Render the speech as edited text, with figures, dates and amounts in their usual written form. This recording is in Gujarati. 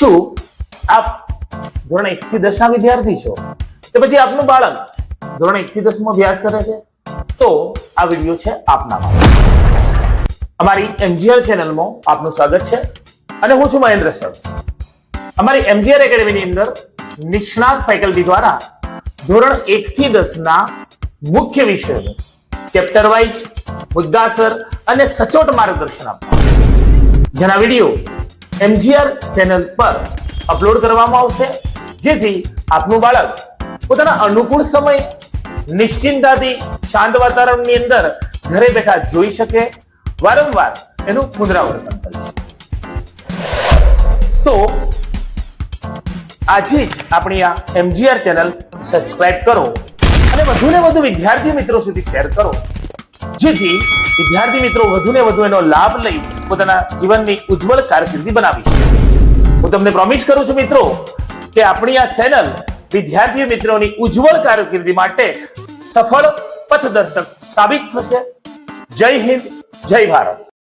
શું આપ ધોરણ 1 થી 10 ના વિદ્યાર્થી છો કે પછી આપનું બાળક ધોરણ 1 થી 10 માં અભ્યાસ કરે છે? તો આ વિડિયો છે આપના માટે। અમારી એમજીઆર ચેનલમાં આપનું સ્વાગત છે અને હું છું મહેન્દ્ર સર। અમારી એમજીઆર એકેડમીની અંદર નિષ્ણાત ફેકલ્ટી દ્વારા ધોરણ 1 થી 10 ના મુખ્ય વિષયોનું ચેપ્ટર વાઇઝ મુદ્દાસર અને સચોટ માર્ગદર્શન આપવામાં જેના વિડિયો એમજીઆર ચેનલ પર અપલોડ કરવામાં આવશે, જેથી આપનું બાળક પોતાના અનુકૂળ સમય નિશ્ચિંતતાથી શાંત વાતાવરણની અંદર ઘરે બેઠા જોઈ શકે, વારંવાર એનું પુનરાવર્તન કરી શકે। તો આજે જ આપણી આ એમજીઆર ચેનલ સબસ્ક્રાઇબ કરો અને વધુને વધુ વિદ્યાર્થી મિત્રો સુધી શેર કરો, જેથી વિદ્યાર્થી મિત્રો વધુને વધુ એનો લાભ લઈ પોતાના જીવનની ઉજ્જવળ કારકિર્દી બનાવી શકે। હું તમને પ્રોમિસ કરું છું મિત્રો કે આપણી આ ચેનલ વિદ્યાર્થી મિત્રોની ઉજ્જવળ કારકિર્દી માટે સફળ પથદર્શક સાબિત થશે। જય હિન્દ, જય ભારત।